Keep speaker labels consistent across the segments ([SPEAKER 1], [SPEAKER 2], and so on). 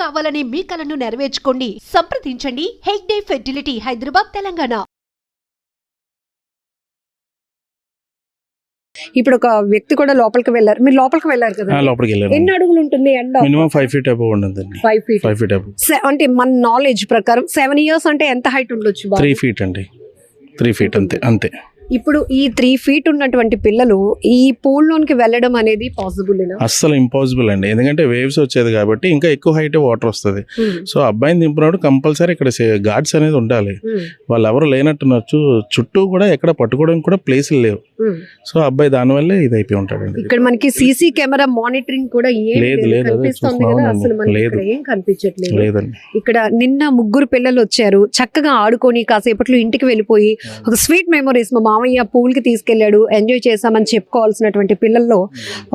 [SPEAKER 1] కావాలనే మీ కలను నెరవేర్చుకోండి. సంప్రదించండి హెగ్డే ఫెర్టిలిటీ, హైదరాబాద్, తెలంగాణ.
[SPEAKER 2] ఇప్పుడు ఒక వ్యక్తి కూడా లోపలికి వెళ్ళారు, మీరు లోపలికి వెళ్ళారు కదా,
[SPEAKER 3] లోపలికి వెళ్ళారు.
[SPEAKER 2] ఎన్ని అడుగులు ఉంటుంది ఎండ?
[SPEAKER 3] మినిమం 5 feet అబౌవ్ ఉంటుంది.
[SPEAKER 2] 5 feet.
[SPEAKER 3] 5 feet above.
[SPEAKER 2] అంటే మన నాలెడ్జ్ ప్రకారం 7 years అంటే ఎంత హైట్ ఉండొచ్చు?
[SPEAKER 3] 3 feet అండి. 3 feet అంతే.
[SPEAKER 2] ఇప్పుడు ఈ 3 feet ఉన్నటువంటి పిల్లలు ఈ పూల్ లోనికి వెళ్ళడం అనేది పాసిబుల్?
[SPEAKER 3] అస్సలు ఇంపాసిబుల్ అండి, ఎందుకంటే వేవ్స్ వచ్చేది కాబట్టి ఇంకా ఎక్కువ హైట్ వాటర్ వస్తుంది. సో అబ్బాయిని దింపినప్పుడు కంపల్సరీ ఇక్కడ గార్డ్స్ అనేది ఉండాలి. వాళ్ళు ఎవరు లేనట్టున్నారు, చుట్టూ కూడా ఎక్కడ పట్టుకోవడానికి కూడా ప్లేసులు లేవు. సో అబ్బాయి దానివల్లే ఇది అయిపోయి ఉంటాడండి.
[SPEAKER 2] ఇక్కడ మనకి సీసీ కెమెరా మానిటరింగ్ కూడా ఏం కనిపించట్లేదు
[SPEAKER 3] లేదండి.
[SPEAKER 2] ఇక్కడ నిన్న 3 పిల్లలు వచ్చారు, చక్కగా ఆడుకొని కాసేపట్లో ఇంటికి వెళ్ళిపోయి ఒక స్వీట్ మెమరీస్, మా మామయ్య పూల్ కి తీసుకెళ్లాడు, ఎంజాయ్ చేసామని చెప్పుకోవాల్సినటువంటి పిల్లల్లో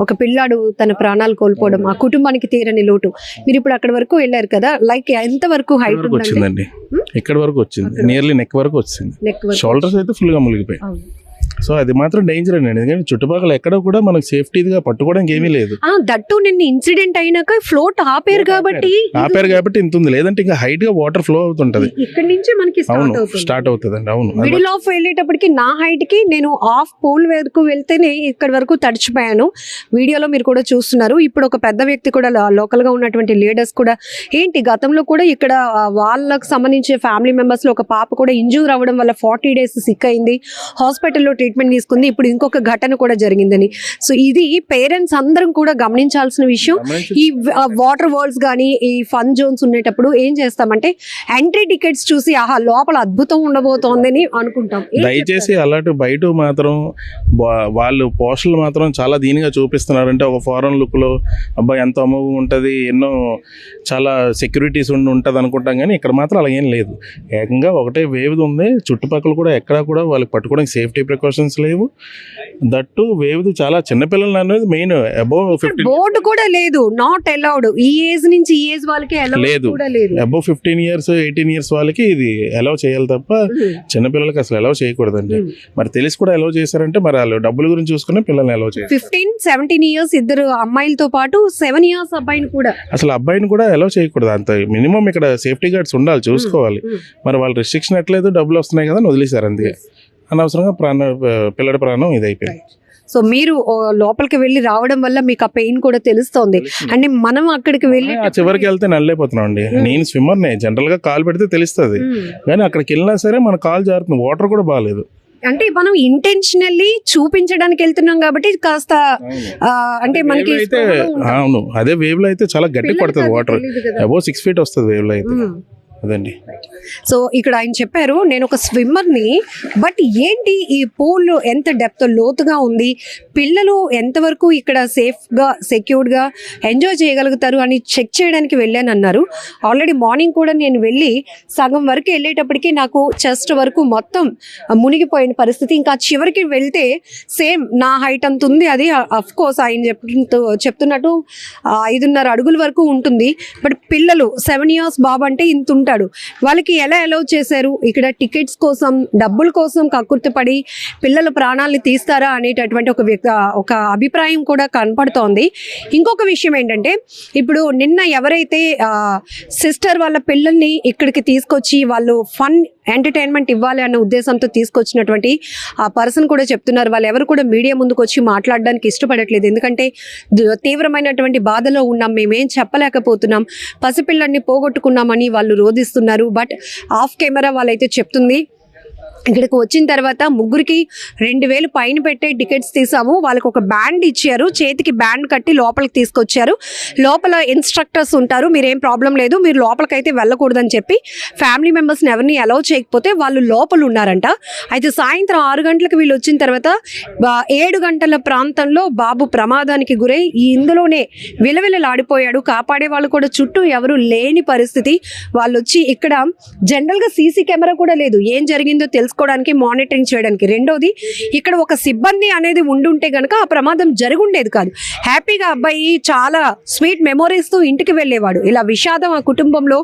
[SPEAKER 2] ఒక పిల్లాడు తన ప్రాణాలు కోల్పోవడం, ఆ కుటుంబానికి తీరని లోటు. మీరు ఇప్పుడు అక్కడి వరకు వెళ్ళారు కదా, లైక్ ఎంత వరకు హైట్
[SPEAKER 3] వచ్చిందండి? ఇక్కడ వరకు వచ్చింది, నియర్లీ నెక్ వరకు వచ్చింది. షోల్డర్స్ అయితే ఫుల్ గా మునిగిపోయి. సో అది మాత్రం డేంజర్ అండి, ఎందుకంటే చుట్టుపక్కల ఎక్కడ కూడా మనకు సేఫ్టీగా పట్టుకోవడానికి ఏమీ లేదు.
[SPEAKER 2] దట్టు నిన్న ఇన్సిడెంట్ అయినాక ఫ్లోట్ ఆపారు కాబట్టి
[SPEAKER 3] ఇంత ఉంది, లేదంటే ఇంకా హైట్ గా వాటర్ ఫ్లో అవుతుంటది.
[SPEAKER 2] ఇక్కడ నుంచి మనకి
[SPEAKER 3] స్టార్ట్ అవుతుంది అండి. అవును,
[SPEAKER 2] మిడిల్ ఆఫ్ వెళ్ళేటప్పటికి నా హైట్ కి నేను ఆఫ్ పూల్ వరకు వెళ్తేనే ఇక్కడ వరకు తడిచిపోయాను. వీడియోలో మీరు కూడా చూస్తున్నారు. ఇప్పుడు ఒక పెద్ద వ్యక్తి కూడా, లోకల్ గా ఉన్నటువంటి లీడర్స్ కూడా, ఏంటి గతంలో కూడా ఇక్కడ వాళ్ళకు సంబంధించిన ఫ్యామిలీ మెంబర్స్ లో ఒక పాప కూడా ఇంజూర్ అవ్వడం వల్ల 40 days సిక్ అయింది, హాస్పిటల్లో ట్రీట్మెంట్ తీసుకుంది. ఇప్పుడు ఇంకొక ఘటన కూడా జరిగిందని. సో ఇది పేరెంట్స్ అందరం కూడా గమనించాల్సిన విషయం. ఈ వాటర్ వరల్డ్స్ కానీ ఈ ఫన్ జోన్స్ ఉండేటప్పుడు ఏం చేస్తామంటే ఎంట్రీ టికెట్స్ చూసి ఆహా లోపల అద్భుతం ఉండబోతోందని అనుకుంటాం.
[SPEAKER 3] దయచేసి అలాంటి బయట మాత్రం వాళ్ళు పోస్టులు మాత్రం చాలా దీనిగా చూపిస్తున్నారు. అంటే ఒక ఫారెన్ లుక్ లో అబ్బాయి ఎంతో అమోఘం ఉంటుంది, ఎన్నో చాలా సెక్యూరిటీస్ ఉంటుంది అనుకుంటాం, కానీ ఇక్కడ మాత్రం అలా ఏం లేదు. ఏకంగా ఒకటే వేవ్ ఉంది, చుట్టుపక్కల కూడా ఎక్కడా కూడా వాళ్ళకి పట్టుకోవడానికి సేఫ్టీ ప్రికాషన్స్ లేవు. దట్టు వేవ్ చాలా చిన్నపిల్లలు అనేది మెయిన్. అబౌవ్ 15
[SPEAKER 2] బోర్డు కూడా లేదు, నాట్ అలౌడ్. ఈ ఏజ్ నుంచి ఈ ఏజ్ వాళ్ళకి
[SPEAKER 3] లేదు, అబౌవ్ 15 years 18 years వాళ్ళకి ఇది అలౌ చేయాలి తప్ప చిన్నపిల్లలకి అసలు అలౌ చేయకూడదండి. మరి తెలిసి కూడా అలౌ చేశారంటే మరి వాళ్ళు డబ్బుల గురించి చూసుకుని పిల్లల్ని అలౌ చేయాలి.
[SPEAKER 2] 15-17 years ఇద్దరు అమ్మాయిలతో పాటు 7 years అబ్బాయిని కూడా,
[SPEAKER 3] అసలు అబ్బాయిని కూడా అలౌ చేయకూడదు. అంత మినిమం ఇక్కడ సేఫ్టీ గార్డ్స్ ఉండాలి, చూసుకోవాలి. మరి వాళ్ళు రిస్ట్రిక్షన్ ఎట్లేదు, డబ్బులు వస్తున్నాయి కదా వదిలేశారు, అందుకే అనవసరంగా పిల్లడి ప్రాణం ఇది అయిపోయింది.
[SPEAKER 2] సో మీరు లోపలికి వెళ్ళి రావడం వల్ల మీకు ఆ పెయిన్ కూడా తెలుస్తోంది. అంటే మనం అక్కడికి వెళ్ళి
[SPEAKER 3] చివరికి వెళ్తే నల్లైపోతున్నాం అండి. నేను స్విమ్మర్నే, జనరల్ గా కాలు పెడితే తెలుస్తుంది, కానీ అక్కడికి వెళ్ళినా సరే మన కాలు జారుతుంది, వాటర్ కూడా బాగాలేదు.
[SPEAKER 2] అంటే మనం ఇంటెన్షనల్లీ చూపించడానికి వెళ్తున్నాం కాబట్టి కాస్త అంటే మనకి
[SPEAKER 3] అయితే అవును, అదే వేవ్ లో అయితే చాలా గట్టి పడుతుంది వాటర్, అబౌవ్ 6 feet వస్తుంది వేవ్ లో అయితే. అదండి.
[SPEAKER 2] సో ఇక్కడ ఆయన చెప్పారు నేను ఒక స్విమ్మర్ని, బట్ ఏంటి ఈ పూల్ ఎంత డెప్త్ లోతుగా ఉంది, పిల్లలు ఎంతవరకు ఇక్కడ సేఫ్గా సెక్యూర్డ్గా ఎంజాయ్ చేయగలుగుతారు అని చెక్ చేయడానికి వెళ్ళాను అన్నారు. ఆల్రెడీ మార్నింగ్ కూడా నేను వెళ్ళి సగం వరకు వెళ్ళేటప్పటికి నాకు చెస్ట్ వరకు మొత్తం మునిగిపోయిన పరిస్థితి. ఇంకా చివరికి వెళ్తే సేమ్ నా హైట్ అంత ఉంది. అది అఫ్ కోర్స్ ఆయన చెప్తున్నట్టు 5.5 అడుగుల వరకు ఉంటుంది. బట్ పిల్లలు 7 years బాబు అంటే ఇంత ఉంటాడు. వాళ్ళకి ఎలా అలౌ చేశారు? ఇక్కడ టికెట్స్ కోసం డబ్బుల కోసం కక్కుర్తిపడి పిల్లల ప్రాణాలని తీస్తారా అనేటటువంటి ఒక అభిప్రాయం కూడా కనపడుతోంది. ఇంకొక విషయం ఏంటంటే ఇప్పుడు నిన్న ఎవరైతే సిస్టర్ వాళ్ళ పిల్లల్ని ఇక్కడికి తీసుకొచ్చి వాళ్ళు ఫన్ ఎంటర్టైన్మెంట్ ఇవ్వాలి అన్న ఉద్దేశంతో తీసుకొచ్చినటువంటి ఆ పర్సన్ కూడా చెప్తున్నారు వాళ్ళు ఎవరు కూడా మీడియా ముందుకు వచ్చి మాట్లాడడానికి ఇష్టపడట్లేదు. ఎందుకంటే తీవ్రమైనటువంటి బాధలో ఉన్నాం, మేమేం చెప్పలేకపోతున్నాం, పసిపిల్లల్ని పోగొట్టుకున్నామని వాళ్ళు రోధిస్తున్నారు. బట్ ఆఫ్ కెమెరా వాళ్ళైతే చెప్తుంది ఇక్కడికి వచ్చిన తర్వాత 3కి 2,000 పైన పెట్టే టికెట్స్ తీసాము. వాళ్ళకి ఒక బ్యాండ్ ఇచ్చారు, చేతికి బ్యాండ్ కట్టి లోపలికి తీసుకొచ్చారు. లోపల ఇన్స్ట్రక్టర్స్ ఉంటారు, మీరేం ప్రాబ్లం లేదు, మీరు లోపలికైతే వెళ్ళకూడదని చెప్పి ఫ్యామిలీ మెంబర్స్ని ఎవరిని అలౌ చేయకపోతే వాళ్ళు లోపల ఉన్నారంట. అయితే సాయంత్రం 6 గంటలకు వీళ్ళు వచ్చిన తర్వాత 7 గంటల ప్రాంతంలో బాబు ప్రమాదానికి గురై ఇందులోనే విలవిలలాడిపోయాడు. కాపాడే వాళ్ళు కూడా చుట్టూ ఎవరు లేని పరిస్థితి. వాళ్ళు వచ్చి ఇక్కడ జనరల్గా సీసీ కెమెరా కూడా లేదు, ఏం జరిగిందో తెలుసుకోవడానికి, మానిటరింగ్ చేయడానికి. రెండోది, ఇక్కడ ఒక సిబ్బంది అనేది ఉండుంటే గనక ఆ ప్రమాదం జరుగుండేది కాదు. హ్యాపీగా అబ్బాయి చాలా స్వీట్ మెమొరీస్తో ఇంటికి వెళ్ళేవాడు. ఇలా విషాదం ఆ కుటుంబంలో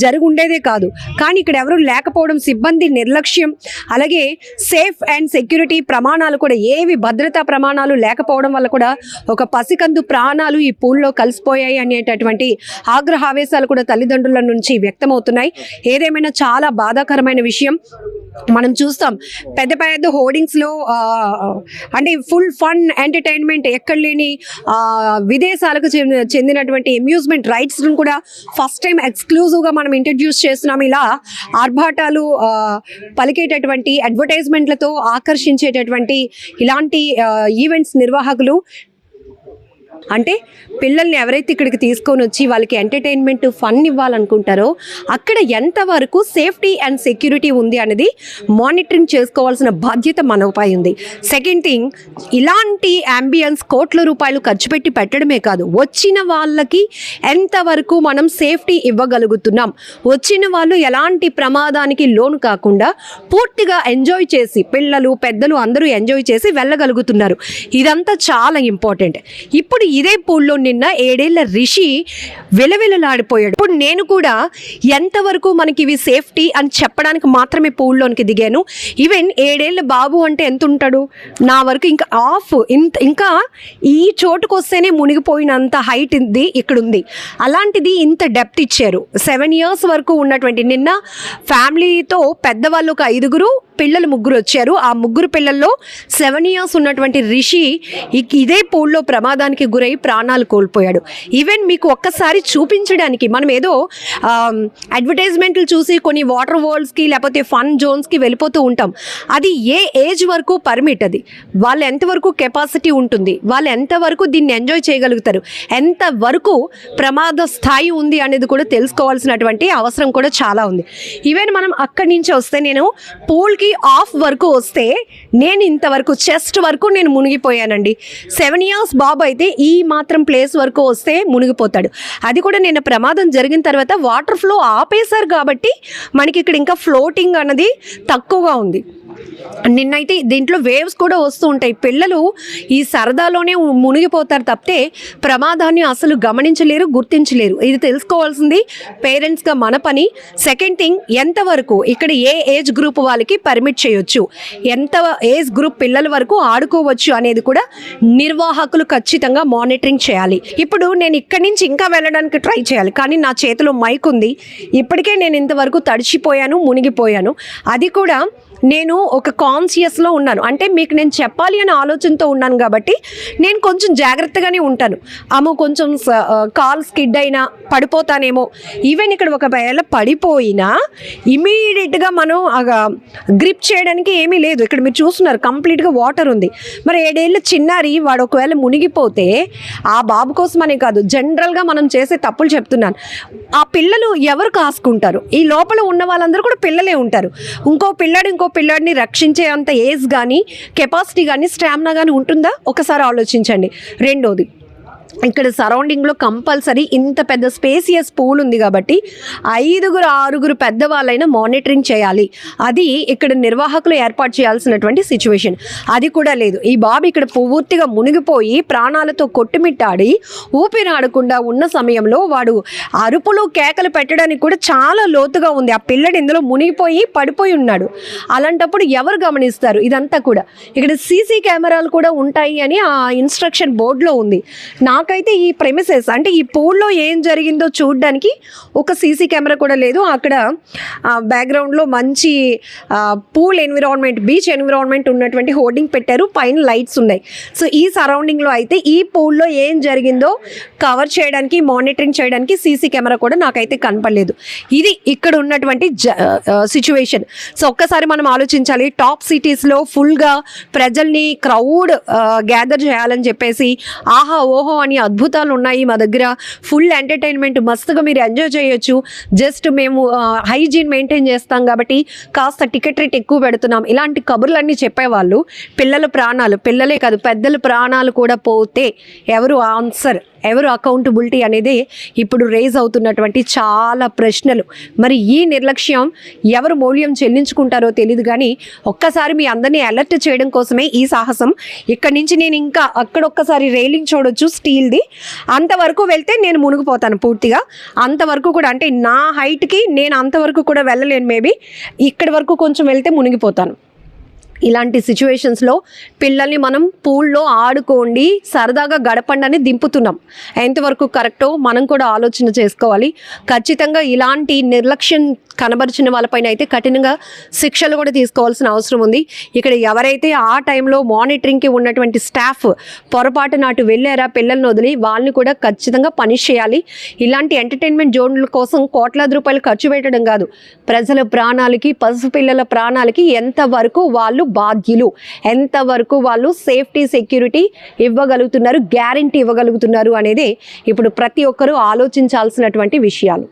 [SPEAKER 2] జరుగుండేదే కాదు. కానీ ఇక్కడ ఎవరు లేకపోవడం, సిబ్బంది నిర్లక్ష్యం, అలాగే సేఫ్ అండ్ సెక్యూరిటీ ప్రమాణాలు కూడా ఏవి భద్రతా ప్రమాణాలు లేకపోవడం వల్ల కూడా ఒక పసికందు ప్రాణాలు ఈ పూల్లో కలిసిపోయాయి అనేటటువంటి ఆగ్రహావేశాలు కూడా తల్లిదండ్రుల నుంచి వ్యక్తమవుతున్నాయి. ఏదేమైనా చాలా బాధాకరమైన విషయం. మనం చూస్తాం పెద్ద పెద్ద హోర్డింగ్స్లో అంటే ఫుల్ ఫన్ ఎంటర్టైన్మెంట్, ఎక్కడ లేని విదేశాలకు చెందినటువంటి అమ్యూజ్మెంట్ రైట్స్ను కూడా ఫస్ట్ టైం ఎక్స్క్లూజివ్గా మనం ఇంట్రడ్యూస్ చేస్తున్నాం. ఇలా ఆర్భాటాలు పలికేటటువంటి అడ్వర్టైజ్మెంట్లతో ఆకర్షించేటటువంటి ఇలాంటి ఈవెంట్స్ నిర్వాహకులు అంటే పిల్లల్ని ఎవరైతే ఇక్కడికి తీసుకొని వచ్చి వాళ్ళకి ఎంటర్టైన్మెంట్, ఫన్ ఇవ్వాలనుకుంటారో అక్కడ ఎంతవరకు సేఫ్టీ అండ్ సెక్యూరిటీ ఉంది అనేది మానిటరింగ్ చేసుకోవాల్సిన బాధ్యత మనపై ఉంది. సెకండ్ థింగ్, ఇలాంటి అంబియన్స్ కోట్ల రూపాయలు ఖర్చు పెట్టి పెట్టడమే కాదు, వచ్చిన వాళ్ళకి ఎంతవరకు మనం సేఫ్టీ ఇవ్వగలుగుతున్నాం, వచ్చిన వాళ్ళు ఎలాంటి ప్రమాదానికి లోను కాకుండా పూర్తిగా ఎంజాయ్ చేసి, పిల్లలు పెద్దలు అందరూ ఎంజాయ్ చేసి వెళ్ళగలుగుతున్నారు. ఇదంతా చాలా ఇంపార్టెంట్. ఇప్పుడు ఇదే పూల్లో నిన్న 7 ఏళ్ల రిషి విలవిలలాడిపోయాడు. ఇప్పుడు నేను కూడా ఎంతవరకు మనకి ఇవి సేఫ్టీ అని చెప్పడానికి మాత్రమే పూల్లోనికి దిగాను. ఈవెన్ 7 ఏళ్ల బాబు అంటే ఎంత ఉంటాడు, నా వరకు ఇంకా ఇంకా ఈ చోటుకు వస్తేనే మునిగిపోయినంత హైట్ ఇది ఇక్కడ ఉంది. అలాంటిది ఇంత డెప్త్ ఇచ్చారు. 7 years వరకు ఉన్నటువంటి, నిన్న ఫ్యామిలీతో పెద్దవాళ్ళు ఒక 5 పిల్లలు 3 వచ్చారు. ఆ 3 పిల్లల్లో 7 years ఉన్నటువంటి రిషి ఇదే పూల్లో ప్రమాదానికి గురై ప్రాణాలు కోల్పోయాడు. ఈవెన్ మీకు ఒక్కసారి చూపించడానికి, మనం ఏదో అడ్వర్టైజ్మెంట్లు చూసి కొన్ని వాటర్ వరల్డ్స్కి లేకపోతే ఫన్ జోన్స్కి వెళ్ళిపోతూ ఉంటాం. అది ఏ ఏజ్ వరకు పర్మిట్, అది వాళ్ళు ఎంతవరకు కెపాసిటీ ఉంటుంది, వాళ్ళు ఎంతవరకు దీన్ని ఎంజాయ్ చేయగలుగుతారు, ఎంతవరకు ప్రమాద స్థాయి ఉంది అనేది కూడా తెలుసుకోవాల్సినటువంటి అవసరం కూడా చాలా ఉంది. ఈవెన్ మనం అక్కడి నుంచి వస్తే, నేను పూల్కి ఆఫ్ వరకు వస్తే నేను ఇంతవరకు చెస్ట్ వరకు నేను మునిగిపోయానండి. 7 years బాబు అయితే ఈ మాత్రం ప్లేస్ వరకు వస్తే మునిగిపోతాడు. అది కూడా నిన్న ప్రమాదం జరిగిన తర్వాత వాటర్ ఫ్లో ఆపేశారు కాబట్టి మనకి ఇక్కడ ఇంకా ఫ్లోటింగ్ అన్నది తక్కువగా ఉంది. నిన్నైతే దీంట్లో వేవ్స్ కూడా వస్తూ ఉంటాయి. పిల్లలు ఈ సరదాలోనే మునిగిపోతారు తప్పితే ప్రమాదాన్ని అసలు గమనించలేరు, గుర్తించలేరు. ఇది తెలుసుకోవాల్సింది పేరెంట్స్గా మన పని. సెకండ్ థింగ్, ఎంతవరకు ఇక్కడ ఏ ఏజ్ గ్రూప్ వాళ్ళకి పర్మిట్ చేయొచ్చు, ఎంత ఏజ్ గ్రూప్ పిల్లల వరకు ఆడుకోవచ్చు అనేది కూడా నిర్వాహకులు ఖచ్చితంగా మానిటరింగ్ చేయాలి. ఇప్పుడు నేను ఇక్కడి నుంచి ఇంకా వెళ్ళడానికి ట్రై చేయాలి, కానీ నా చేతిలో మైక్ ఉంది. ఇప్పటికే నేను ఇంతవరకు తడిచిపోయాను, మునిగిపోయాను. అది కూడా నేను ఒక కాన్షియస్లో ఉన్నాను, అంటే మీకు నేను చెప్పాలి అనే ఆలోచనతో ఉన్నాను కాబట్టి నేను కొంచెం జాగ్రత్తగానే ఉంటాను. కొంచెం కాల్ స్కిడ్ అయినా పడిపోతానేమో. ఈవెన్ ఇక్కడ ఒకవేళ పడిపోయినా ఇమీడియట్గా మనం గ్రిప్ చేయడానికి ఏమీ లేదు. ఇక్కడ మీరు చూస్తున్నారు కంప్లీట్గా వాటర్ ఉంది. మరి 7 ఏళ్ళ చిన్నారి వాడు ఒకవేళ మునిగిపోతే ఆ బాబు కోసమనే కాదు, జనరల్గా మనం చేసే తప్పులు చెప్తున్నాను. ఆ పిల్లలు ఎవరు కాసుకుంటారు? ఈ లోపల ఉన్న వాళ్ళందరూ కూడా పిల్లలే ఉంటారు. ఇంకో పిల్లాడిని రక్షించే అంత ఏజ్ కానీ, కెపాసిటీ కానీ, స్టామినా కానీ ఉంటుందా? ఒకసారి ఆలోచించండి. రెండోది, ఇక్కడ సరౌండింగ్లో కంపల్సరీ ఇంత పెద్ద స్పేసియస్ పూల్ ఉంది కాబట్టి 5-6 పెద్దవాళ్ళైనా మానిటరింగ్ చేయాలి. అది ఇక్కడ నిర్వాహకులు ఏర్పాటు చేయాల్సినటువంటి సిచ్యువేషన్. అది కూడా లేదు. ఈ బాబు ఇక్కడ పూర్తిగా మునిగిపోయి ప్రాణాలతో కొట్టుమిట్టాడి ఊపిరాడకుండా ఉన్న సమయంలో వాడు అరుపులు కేకలు పెట్టడానికి కూడా చాలా లోతుగా ఉంది. ఆ పిల్లడు ఇందులో మునిగిపోయి పడిపోయి ఉన్నాడు. అలాంటప్పుడు ఎవరు గమనిస్తారు? ఇదంతా కూడా ఇక్కడ సీసీ కెమెరాలు కూడా ఉంటాయి అని ఆ ఇన్స్ట్రక్షన్ బోర్డులో ఉంది. నాకైతే ఈ ప్రెమిసెస్ అంటే ఈ పూల్లో ఏం జరిగిందో చూడడానికి ఒక సీసీ కెమెరా కూడా లేదు. అక్కడ బ్యాక్గ్రౌండ్లో మంచి పూల్ ఎన్విరాన్మెంట్, బీచ్ ఎన్విరాన్మెంట్ ఉన్నటువంటి హోర్డింగ్ పెట్టారు, పైన లైట్స్ ఉన్నాయి. సో ఈ సరౌండింగ్లో అయితే ఈ పూల్లో ఏం జరిగిందో కవర్ చేయడానికి, మానిటరింగ్ చేయడానికి సీసీ కెమెరా కూడా నాకైతే కనపడలేదు. ఇది ఇక్కడ ఉన్నటువంటి సిచ్యువేషన్. సో ఒక్కసారి మనం ఆలోచించాలి. టాప్ సిటీస్లో ఫుల్గా ప్రజల్ని క్రౌడ్ గ్యాదర్ చేయాలని చెప్పేసి ఆహా ఓహో అని అద్భుతాలు ఉన్నాయి మా దగ్గర, ఫుల్ ఎంటర్టైన్మెంట్ మస్తుగా మీరు ఎంజాయ్ చేయొచ్చు, జస్ట్ మేము హైజీన్ మెయింటైన్ చేస్తాం కాబట్టి కాస్త టికెట్ రేట్ ఎక్కువ పెడుతున్నాం, ఇలాంటి కబుర్లన్నీ చెప్పేవాళ్ళు. పిల్లల ప్రాణాలు, పిల్లలే కాదు పెద్దల ప్రాణాలు కూడా పోతే ఎవరు ఆన్సర్ ఎవరు అకౌంటబిలిటీ అనేది ఇప్పుడు రేజ్ అవుతున్నటువంటి చాలా ప్రశ్నలు. మరి ఈ నిర్లక్ష్యం ఎవరు మూల్యం చెల్లించుకుంటారో తెలియదు, కానీ ఒక్కసారి మీ అందరినీ అలర్ట్ చేయడం కోసమే ఈ సాహసం. ఇక్కడ నుంచి నేను ఇంకా అక్కడ ఒక్కసారి రైలింగ్ చూడొచ్చు స్టీల్ది, అంతవరకు వెళ్తే నేను మునిగిపోతాను పూర్తిగా. అంతవరకు కూడా అంటే నా హైట్కి నేను అంతవరకు కూడా వెళ్ళలేను, మేబీ ఇక్కడి వరకు కొంచెం వెళ్తే మునిగిపోతాను. ఇలాంటి సిచ్యువేషన్స్లో పిల్లల్ని మనం పూల్లో ఆడుకోండి, సరదాగా గడపండి అని దింపుతున్నాం. ఎంతవరకు కరెక్టో మనం కూడా ఆలోచన చేసుకోవాలి. ఖచ్చితంగా ఇలాంటి నిర్లక్ష్యం కనబరిచిన వాళ్ళపైన అయితే కఠినంగా శిక్షలు కూడా తీసుకోవాల్సిన అవసరం ఉంది. ఇక్కడ ఎవరైతే ఆ టైంలో మానిటరింగ్కి ఉన్నటువంటి స్టాఫ్ పొరపాటున అటు వెళ్ళారా పిల్లల్ని వదిలి, వాళ్ళని కూడా ఖచ్చితంగా పనిష్ చేయాలి. ఇలాంటి ఎంటర్టైన్మెంట్ జోన్ల కోసం కోట్లాది రూపాయలు ఖర్చు పెట్టడం కాదు, ప్రజల ప్రాణాలకి పసిపిల్లల ప్రాణాలకి ఎంతవరకు వాళ్ళు బాధ్యులు, ఎంతవరకు వాళ్ళు సేఫ్టీ సెక్యూరిటీ ఇవ్వగలుగుతున్నారు, గ్యారంటీ ఇవ్వగలుగుతున్నారు అనేదే ఇప్పుడు ప్రతి ఒక్కరూ ఆలోచించాల్సినటువంటి విషయాలు.